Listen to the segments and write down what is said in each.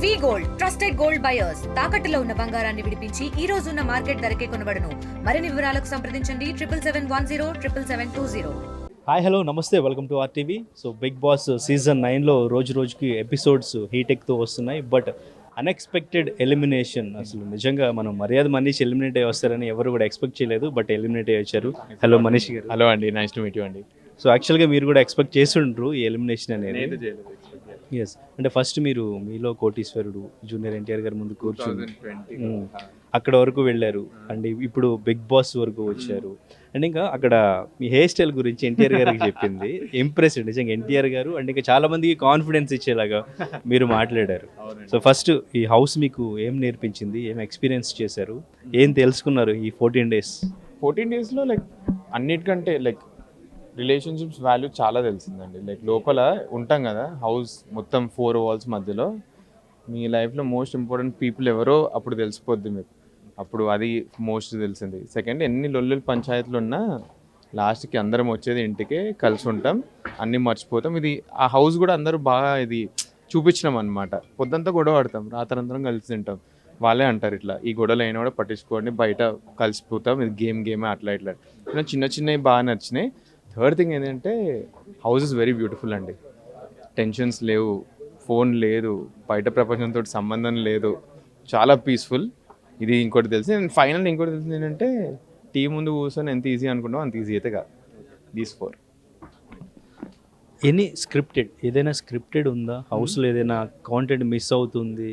వి gold trusted gold buyers తాకట్టులో ఉన్న బంగారాన్ని విడిపించి ఈ రోజు ఉన్న మార్కెట్ ధరకే కొనబడును. మరిన్ని వివరాలకు సంప్రదించండి 7771077720. హాయ్ హలో నమస్తే, welcome to RTV. So Bigg Boss season 9లో రోజుకి ఎపిసోడ్స్ హీట్ ఎక్కుతూ వస్తున్నాయి. బట్ అన్ఎక్స్పెక్టెడ్ ఎలిమినేషన్, అసలు నిజంగా మనం మర్యాద మనీష్ ఎలిమినేట్ అయ్యి వస్తారని ఎవరు కూడా ఎక్స్పెక్ట్ చేయలేదు. బట్ ఎలిమినేట్ అయ్యి వచ్చారు. హలో మనీష్ గారు. హలో అండి, నైస్ టు మీట్ యూ అండి. సో యాక్చువల్గా మీరు కూడా ఎక్స్పెక్ట్ చేస్తుండ్రు ఈ ఎలిమినేషన్ అనేది. ఎస్, అంటే ఫస్ట్ మీరు మీలో కోటీశ్వరుడు జూనియర్ ఎన్టీఆర్ గారి ముందు కూర్చుని అక్కడ వరకు వెళ్ళారు. అండ్ ఇప్పుడు బిగ్ బాస్ వరకు వచ్చారు. అండ్ ఇంకా అక్కడ మీ హెయిర్ స్టైల్ గురించి ఎన్టీఆర్ గారికి చెప్పింది ఇంప్రెస్ నిజంగా ఎన్టీఆర్ గారు. అండ్ ఇంకా చాలా మందికి కాన్ఫిడెన్స్ ఇచ్చేలాగా మీరు మాట్లాడారు. సో ఫస్ట్ ఈ హౌస్ మీకు ఏం నేర్పించింది, ఏం ఎక్స్పీరియన్స్ చేశారు, ఏం తెలుసుకున్నారు ఈ 14 days? 14 daysలో లైక్ అన్నిటికంటే లైక్ రిలేషన్షిప్స్ వాల్యూ చాలా తెలిసిందండి. లైక్ లోపల ఉంటాం కదా, హౌస్ మొత్తం 4 walls మధ్యలో మీ లైఫ్లో మోస్ట్ ఇంపార్టెంట్ పీపుల్ ఎవరో అప్పుడు తెలిసిపోద్ది మీకు. అప్పుడు అది మోస్ట్ తెలిసింది. సెకండ్, ఎన్ని లొల్లులు పంచాయతీలు ఉన్నా లాస్ట్కి అందరం వచ్చేది ఇంటికే, కలిసి ఉంటాం, అన్నీ మర్చిపోతాం. ఇది ఆ హౌస్ కూడా అందరూ బాగా ఇది చూపించినాం అనమాట. పొద్దంతా గొడవ ఆడతాం, రాత్రంతరం కలిసి తింటాం. వాళ్ళే అంటారు ఇట్లా, ఈ గొడవలు అయినా కూడా పట్టించుకోండి, బయట కలిసిపోతాం, ఇది గేమే అట్లా ఇట్లా. చిన్న చిన్నవి బాగా నచ్చినాయి. థర్డ్ థింగ్ ఏంటంటే హౌస్ ఇస్ వెరీ బ్యూటిఫుల్ అండి. టెన్షన్స్ లేవు, ఫోన్ లేదు, బయట ప్రపంచంతో సంబంధం లేదు, చాలా పీస్ఫుల్. ఇది ఇంకోటి తెలిసి. ఫైనల్ ఇంకోటి తెలిసింది ఏంటంటే టీం ముందు కూర్చొని ఎంత ఈజీ అనుకుంటాం అంత ఈజీ అయితే కాదు. దీస్ 4 ఎనీ స్క్రిప్టెడ్, ఏదైనా స్క్రిప్టెడ్ ఉందా హౌస్లో? ఏదైనా కాంటెంట్ మిస్ అవుతుంది,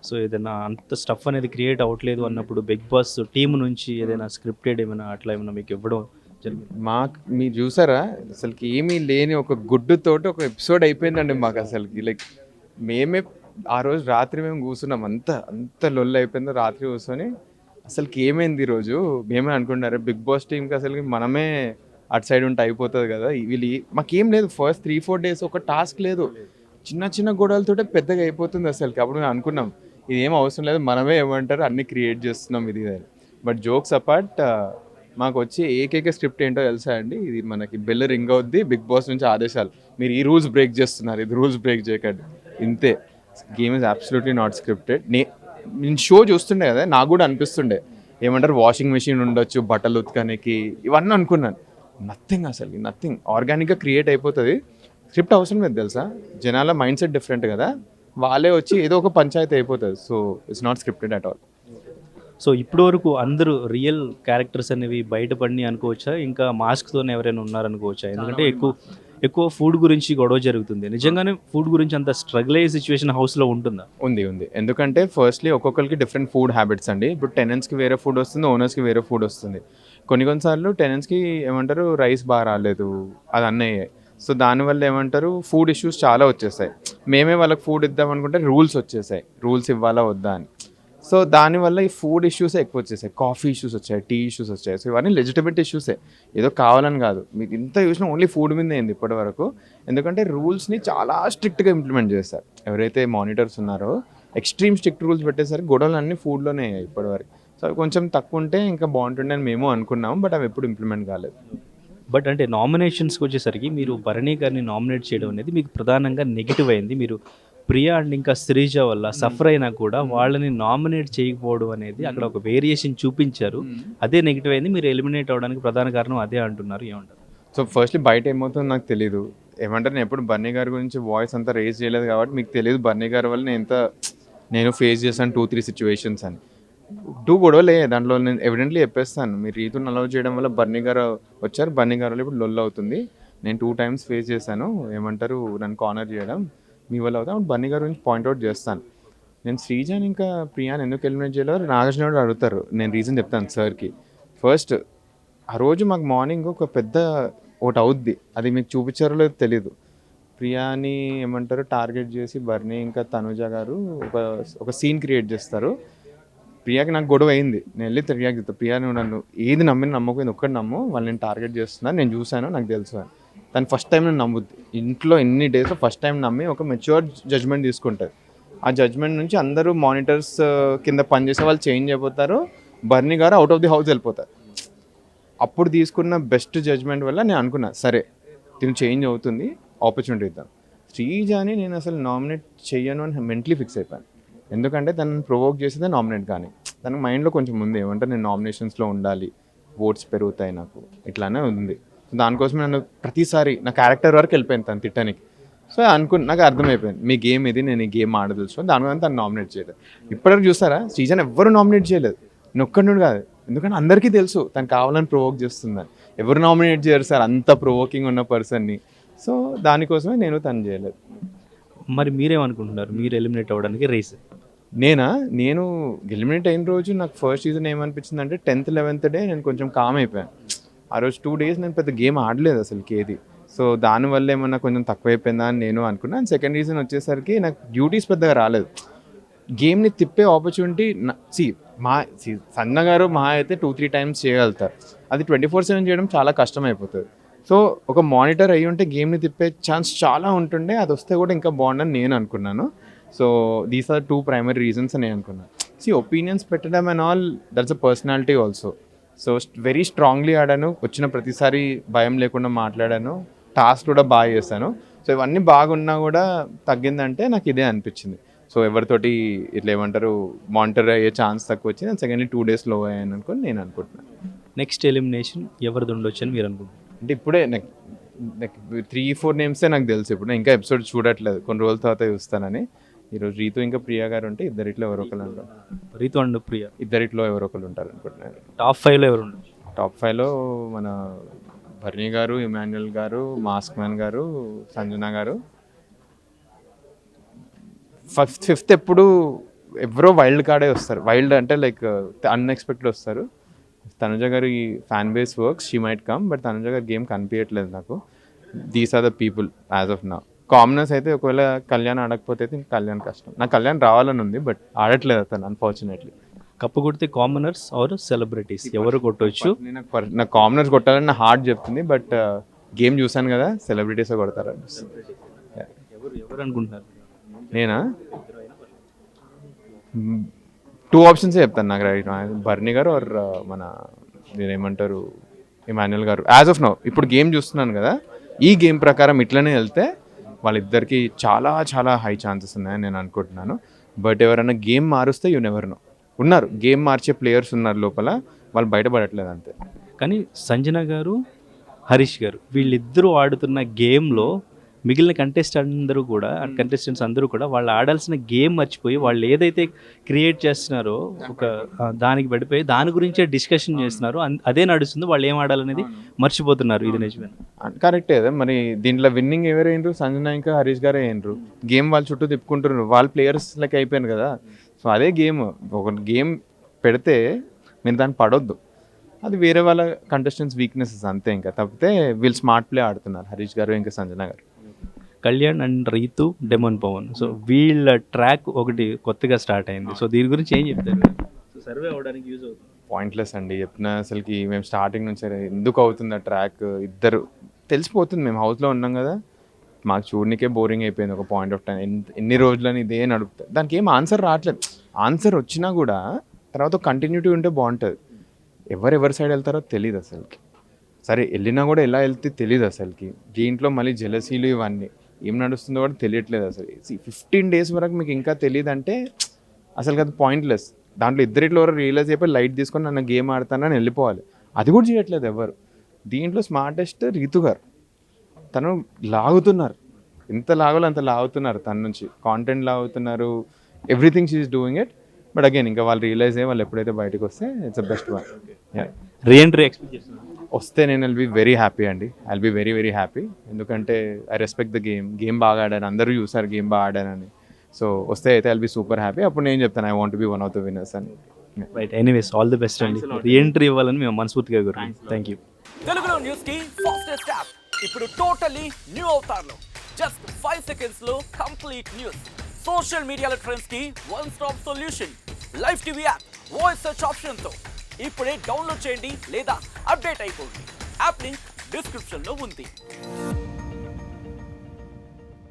సో ఏదైనా అంత స్టఫ్ అనేది క్రియేట్ అవ్వట్లేదు అన్నప్పుడు బిగ్ బాస్ టీం నుంచి ఏదైనా స్క్రిప్టెడ్ ఏమైనా అట్లా ఏమైనా మీకు ఇవ్వడం జరిగింది? మీరు చూసారా, అసలుకి ఏమీ లేని ఒక గుడ్డుతోటి ఒక ఎపిసోడ్ అయిపోయిందండి మాకు. అసలుకి లైక్ మేమే ఆ రోజు రాత్రి మేము కూర్చున్నాం, అంత లొల్లు అయిపోయిందో రాత్రి కూర్చొని. అసలుకి ఏమైంది ఈరోజు మేమే అనుకుంటున్నారు బిగ్ బాస్ టీంకి అసలుకి మనమే అటు సైడ్ ఉంటే అయిపోతుంది కదా. వీళ్ళు మాకేం లేదు, ఫస్ట్ 3-4 days ఒక టాస్క్ లేదు, చిన్న చిన్న గొడవలతోటే పెద్దగా అయిపోతుంది అసలుకి. అప్పుడు మేము అనుకున్నాం ఇది ఏం అవసరం లేదు, మనమే ఏమంటారు అన్నీ క్రియేట్ చేస్తున్నాం ఇది. బట్ జోక్స్ అపార్ట్, మాకు వచ్చి ఏకైక స్క్రిప్ట్ ఏంటో తెలుసా అండి, ఇది మనకి బెల్ రింగ్ అవుద్ది, బిగ్ బాస్ నుంచి ఆదేశాలు, మీరు ఈ రూల్స్ బ్రేక్ చేస్తున్నారు, ఇది రూల్స్ బ్రేక్ చేయకండి, ఇంతే. Game is absolutely not scripted. నేను షో చూస్తుండే కదా, నాకు కూడా అనిపిస్తుండే ఏమంటారు వాషింగ్ మెషిన్ ఉండొచ్చు బట్టలు ఉతకడానికి, ఇవన్నీ అనుకున్నాను. నథింగ్, అసలు నథింగ్. ఆర్గానిక్గా క్రియేట్ అయిపోతుంది. స్క్రిప్ట్ అవసరం లేదు తెలుసా, జనాల మైండ్ సెట్ డిఫరెంట్ కదా, వాళ్ళే వచ్చి ఏదో ఒక పంచాయతీ అయిపోతుంది. So it's not scripted at all. So ఇప్పటి వరకు అందరూ రియల్ క్యారెక్టర్స్ అనేవి బయటపడి అనుకోవచ్చా, ఇంకా మాస్క్తోనే ఎవరైనా ఉన్నారనుకోవచ్చా? ఎందుకంటే ఎక్కువ ఫుడ్ గురించి గొడవ జరుగుతుంది. నిజంగానే ఫుడ్ గురించి అంత స్ట్రగుల్ అయ్యే సిచ్యువేషన్ హౌస్లో ఉంటుందా? ఉంది. ఎందుకంటే ఫస్ట్లీ ఒక్కొక్కరికి డిఫరెంట్ ఫుడ్ హ్యాబిట్స్ అండి. ఇప్పుడు టెనెంట్స్కి వేరే ఫుడ్ వస్తుంది, ఓనర్స్కి వేరే ఫుడ్ వస్తుంది. కొన్నిసార్లు టెనెంట్స్కి ఏమంటారు రైస్ బాగా రాలేదు, అది అన్నయ్యాయి. సో దానివల్ల ఏమంటారు ఫుడ్ ఇష్యూస్ చాలా వచ్చేసాయి. మేమే వాళ్ళకి ఫుడ్ ఇద్దాం అనుకుంటే రూల్స్ వచ్చేసాయి, రూల్స్ ఇవ్వాలా వద్దా అని. సో దానివల్ల ఈ ఫుడ్ ఇష్యూసే ఎక్కువ వచ్చేసాయి, కాఫీ ఇష్యూస్ వచ్చాయి, టీ ఇష్యూస్ వచ్చాయి. సో ఇవన్నీ లెజిటిమేట్ ఇష్యూసే, ఏదో కావాలని కాదు. మీకు ఇంత చూసినా ఓన్లీ ఫుడ్ మీద అయింది ఇప్పటి వరకు. ఎందుకంటే రూల్స్ని చాలా స్ట్రిక్ట్గా ఇంప్లిమెంట్ చేస్తారు ఎవరైతే మానిటర్స్ ఉన్నారో. ఎక్స్ట్రీమ్ స్ట్రిక్ట్ రూల్స్ పెట్టేసరికి గొడవలు అన్నీ ఫుడ్లోనే అయ్యాయి ఇప్పటివరకు. సో అవి కొంచెం తక్కువ ఉంటే ఇంకా బాగుంటుండే అని మేము అనుకున్నాము, బట్ అవి ఎప్పుడు ఇంప్లిమెంట్ కాలేదు. బట్ అంటే నామినేషన్స్కి వచ్చేసరికి మీరు భరణి గారిని నామినేట్ చేయడం అనేది మీకు ప్రధానంగా నెగిటివ్ అయింది. మీరు ప్రియా అండ్ ఇంకా శ్రీజ వల్ల సఫర్ అయినా కూడా వాళ్ళని నామినేట్ చేయకపోవడం అనేది అక్కడ ఒక వేరియేషన్ చూపించారు, అదే నెగిటివ్ అయింది. మీరు ఎలిమినేట్ అవ్వడానికి ప్రధాన కారణం అదే అంటున్నారు, ఏమంటారు? సో ఫస్ట్లీ బయట ఏమవుతుందో నాకు తెలీదు. ఏమంటారు, నేను ఎప్పుడు బన్నీ గారి గురించి వాయిస్ అంతా రేజ్ చేయలేదు కాబట్టి మీకు తెలియదు బన్నీ గారి వల్ల నేను ఫేస్ చేశాను 2-3 సిచ్యువేషన్స్ అని. 2 గొడవలే, దాంట్లో నేను ఎవిడెంట్లీ చెప్పేస్తాను. మీరు రీతుని అలౌ చేయడం వల్ల బన్నీ గారు వచ్చారు, బన్నీ గారు ఇప్పుడు లొల్ అవుతుంది. నేను 2 times ఫేస్ చేశాను, ఏమంటారు నన్ను కార్నర్ చేయడం మీ వల్ల అవుతాం. బన్నీ గారి గురించి పాయింట్అవుట్ చేస్తాను. నేను శ్రీజాని ఇంకా ప్రియాని ఎందుకు ఎలిమినేట్ చేయలేరు నాగార్జున గారు అడుగుతారు, నేను రీజన్ చెప్తాను సార్కి. ఫస్ట్ ఆ రోజు మాకు మార్నింగ్ ఒక పెద్ద ఒకటి అవుద్ది, అది మీకు చూపించారో లేదో తెలీదు. ప్రియాని ఏమంటారు టార్గెట్ చేసి బర్నీ ఇంకా తనుజ గారు ఒక సీన్ క్రియేట్ చేస్తారు. ప్రియాకి నాకు గొడవ అయింది, నేను వెళ్ళి ప్రియాకి చెప్తాను, ప్రియా నువ్వు నన్ను ఏది నమ్మకపోయింది ఒక్కటి నమ్ము, వాళ్ళు నేను టార్గెట్ చేస్తున్నాను, నేను చూశాను, నాకు తెలుసు అని. తను ఫస్ట్ టైం నేను నమ్ముద్ది, ఇంట్లో ఎన్ని డేస్లో ఫస్ట్ టైం నమ్మి ఒక మెచ్యూర్ జడ్జ్మెంట్ తీసుకుంటుంది. ఆ జడ్జ్మెంట్ నుంచి అందరూ మానిటర్స్ కింద పనిచేసే వాళ్ళు చేంజ్ అయిపోతారు, బర్నీ గారు అవుట్ ఆఫ్ ది హౌస్ వెళ్ళిపోతారు. అప్పుడు తీసుకున్న బెస్ట్ జడ్జ్మెంట్ వల్ల నేను అనుకున్నా సరే తిను చేంజ్ అవుతుంది, ఆపర్చునిటీ ఇద్దాం. శ్రీజాని నేను అసలు నామినేట్ చెయ్యను అని మెంటలీ ఫిక్స్ అయిపోయాను. ఎందుకంటే తనని ప్రొవోక్ చేసేదే నామినేట్ కానీ తనకు మైండ్లో కొంచెం ఉంది ఏమంటే నేను నామినేషన్స్లో ఉండాలి, ఓట్స్ పెరుగుతాయి నాకు, ఇట్లానే ఉంది. సో దానికోసం నేను ప్రతిసారి నా క్యారెక్టర్ వరకు వెళ్ళిపోయింది తను తిట్టడానికి. సో నాకు అర్థమైపోయింది మీ గేమ్ ఇది, నేను ఈ గేమ్ ఆడదలుసు. దానివల్ల తను నామినేట్ చేయలేదు. ఇప్పటివరకు చూస్తారా సీజన్ ఎవ్వరు నామినేట్ చేయలేదు, నేను ఒక్కడి నుండి కాదు. ఎందుకంటే అందరికీ తెలుసు తను కావాలని ప్రొవోక్ చేస్తుందని. ఎవరు నామినేట్ చేయరు సార్ అంత ప్రొవోకింగ్ ఉన్న పర్సన్ని. సో దానికోసమే తను చేయలేదు. మరి మీరేమనుకుంటున్నారు, మీరు ఎలిమినేట్ అవ్వడానికి రేస్? నేను ఎలిమినేట్ అయిన రోజు నాకు ఫస్ట్ సీజన్ ఏమనిపించింది అంటే 10th 11th డే నేను కొంచెం కామ్ అయిపోయాను. ఆ రోజు 2 days నేను పెద్ద గేమ్ ఆడలేదు అసలుకి ఏది. సో దానివల్ల ఏమన్నా కొంచెం తక్కువైపోయిందా అని నేను అనుకున్నాను. సెకండ్ రీజన్ వచ్చేసరికి నాకు డ్యూటీస్ పెద్దగా రాలేదు. గేమ్ని తిప్పే ఆపర్చునిటీ సంజన గారు మహా అయితే 2-3 times చేయగలుగుతారు. అది 24/7 చేయడం చాలా కష్టం అయిపోతుంది. సో ఒక మానిటర్ అయ్యి ఉంటే గేమ్ని తిప్పే ఛాన్స్ చాలా ఉంటుండే, అది వస్తే కూడా ఇంకా బాగుండని నేను అనుకున్నాను. So these are 2 primary reasons అని నేను అనుకున్నాను. ఒపీనియన్స్ పెట్టడం and all that's a personality also. So very strongly ఆడాను, వచ్చిన ప్రతిసారి భయం లేకుండా మాట్లాడాను, టాస్క్ కూడా బాగా చేశాను. సో ఇవన్నీ బాగున్నా కూడా తగ్గిందంటే నాకు ఇదే అనిపించింది. సో ఎవరితోటి ఇట్లా ఏమంటారు మానిటర్ అయ్యే ఛాన్స్ తక్కువ వచ్చి నేను సెకండ్లీ 2 days లో అయ్యాను అనుకుని నేను అనుకుంటున్నాను. నెక్స్ట్ ఎలిమినేషన్ ఎవరిది ఉండొచ్చు అని మీరు అనుకుంటున్నారు? అంటే ఇప్పుడే నాకు 3-4 నేమ్సే నాకు తెలుసు. ఇప్పుడు నేను ఇంకా ఎపిసోడ్ చూడట్లేదు, కొన్ని రోజుల తర్వాత చూస్తానని. ఈరోజు రీతు ఇంకా ప్రియా గారు ఉంటే ఇద్దరిట్లో ఎవరో ఒకరు ఉంటారు. రీతు అండ్ ప్రియా ఇద్దరిట్లో ఎవరో ఒకరు ఉంటారు అనుకుంటున్నారు. టాప్ 5లో ఎవరు ఉండొచ్చు? టాప్ 5లో మన భరణి గారు, ఇమాన్యుయల్ గారు, మాస్క్ మ్యాన్ గారు, సంజన గారు. 5th ఎప్పుడు ఎవరో వైల్డ్ కార్డే వస్తారు. వైల్డ్ అంటే లైక్ అన్ఎక్స్పెక్టెడ్ వస్తారు. తనుజ గారు ఈ fan base works, she might come, but Tanuja garu game కనిపించట్లేదు నాకు. These are the people as of now. Commoners అయితే ఒకవేళ కళ్యాణ్ ఆడకపోతే అయితే కళ్యాణ్ కష్టం. నాకు కళ్యాణ్ రావాలని ఉంది, బట్ ఆడట్లేదు అతను అన్ఫార్చునేట్లీ. కప్పు కొడితే కామనర్స్ ఆర్ సెలబ్రిటీస్ ఎవరు కొట్టవచ్చు? నాకు కామనర్స్ కొట్టాలని నా హార్ట్ చెప్తుంది, బట్ గేమ్ చూసాను కదా సెలబ్రిటీసే కొడతారు అనిపిస్తుంది. ఎవరు అనుకుంటున్నారు? నేనా 2 options చెప్తాను నాకు రైట్. భరణి గారు ఆర్ మన నేనేమంటారు ఇమాన్యుయల్ గారు. యాజ్ ఆఫ్ నౌ ఇప్పుడు గేమ్ చూస్తున్నాను కదా, ఈ గేమ్ ప్రకారం ఇట్లనే వెళ్తే వాళ్ళిద్దరికి చాలా చాలా హై ఛాన్సెస్ ఉన్నాయని నేను అనుకుంటున్నాను. బట్ ఎవరైనా గేమ్ మారుస్తే యూ నెవర్ నో. ఉన్నారు గేమ్ మార్చే ప్లేయర్స్ ఉన్నారు లోపల, వాళ్ళు బయటపడట్లేదు అంతే. కానీ సంజన గారు, హరీష్ గారు వీళ్ళిద్దరూ ఆడుతున్న గేమ్లో మిగిలిన కంటెస్టెంట్స్ అందరూ కూడా వాళ్ళు ఆడాల్సిన గేమ్ మర్చిపోయి వాళ్ళు ఏదైతే క్రియేట్ చేస్తున్నారో ఒక దానికి పడిపోయి దాని గురించే డిస్కషన్ చేస్తున్నారు. అదే నడుస్తుంది, వాళ్ళు ఏం ఆడాలనేది మర్చిపోతున్నారు. ఇది నిజమే, కరెక్టే. మరి దీంట్లో విన్నింగ్ ఎవరైనరు? సంజన ఇంకా హరీష్ గారే అయినరు. గేమ్ వాళ్ళు చుట్టూ తిప్పుకుంటున్నారు, వాళ్ళ ప్లేయర్స్ లెక్క అయిపోయాను కదా. సో అదే గేమ్, ఒక గేమ్ పెడితే మీరు దాన్ని పడొద్దు. అది వేరే వాళ్ళ కంటెస్టెంట్స్ వీక్నెసెస్ అంతే. ఇంకా తప్పితే వీళ్ళు స్మార్ట్ ప్లే ఆడుతున్నారు హరీష్ గారు ఇంకా Sanjana garu. Kalyan and Ritu, demon Pavan, so వీళ్ళ ట్రాక్ ఒకటి కొత్తగా స్టార్ట్ అయింది. సో దీని గురించి ఏం చెప్తారు? సో సర్వే అవ్వడానికి యూజ్ అవుతుంది. పాయింట్లెస్ అండి చెప్పిన. అసలుకి మేము స్టార్టింగ్ నుంచి ఎందుకు అవుతుంది ఆ ట్రాక్, ఇద్దరు తెలిసిపోతుంది. మేము హౌస్లో ఉన్నాం కదా, మాకు చూడనికే బోరింగ్ అయిపోయింది ఒక పాయింట్ ఆఫ్ టైం. ఎన్ని రోజులని ఇదే నడుపుతాయి, దానికి ఏం ఆన్సర్ రావట్లేదు. ఆన్సర్ వచ్చినా కూడా తర్వాత కంటిన్యూటీ ఉంటే బాగుంటుంది. ఎవరెవరి సైడ్ వెళ్తారో తెలియదు అసలుకి. సరే వెళ్ళినా కూడా ఎలా వెళ్తే తెలియదు అసలుకి. దీంట్లో మళ్ళీ జెలసీలు ఇవన్నీ ఏం నడుస్తుందో కూడా తెలియట్లేదు అసలు. 15 days వరకు మీకు ఇంకా తెలియదు అంటే అసలు అది పాయింట్లెస్. దాంట్లో ఇద్దరిట్లో రియలైజ్ అయిపోయి లైట్ తీసుకొని నన్ను గేమ్ ఆడతానని వెళ్ళిపోవాలి. అది కూడా చేయట్లేదు ఎవరు. దీంట్లో స్మార్టెస్ట్ రీతు గారు, తను లాగుతున్నారు, ఎంత లాగాలో అంత లాగుతున్నారు. తన నుంచి కాంటెంట్ లాగుతున్నారు, everything she is doing it. But again ఇంకా వాళ్ళు రియలైజ్ అయ్యి వాళ్ళు ఎప్పుడైతే బయటకు వస్తే it's the best one. Reentry expect చేస్తున్నారు? వస్తే నేను విల్ బి వెరీ హ్యాపీ అండి. I will be very very happy. ఎందుకంటే ఐ రెస్పెక్ట్ ద గేమ్ బాగా ఆడాను, అందరూ చూసారు గేమ్ బాగా ఆడానని. సో వస్తే అయితే I will be super happy. అప్పుడు నేను చెప్తాను I want be one of the winners అని. Right, anyways all the best అండి. రీఎంట్రీ ఇవ్వాలని మేము మనస్ఫూర్తిగా కోరుకుంటున్నాం. Thank you. తెలుగులో న్యూస్ కి ఫాస్టెస్ట్ యాప్ ఇప్పుడు టోటలీ న్యూ అవతార్లో. జస్ట్ 5 seconds లో కంప్లీట్ న్యూస్, సోషల్ మీడియాలో ట్రెండ్స్ కి one stop solution, live TV app, voice search option తో ఇప్పుడే డౌన్లోడ్ చేయండి లేదా అప్డేట్ అయిపోండి. యాప్ లింక్ డిస్క్రిప్షన్ లో ఉంది.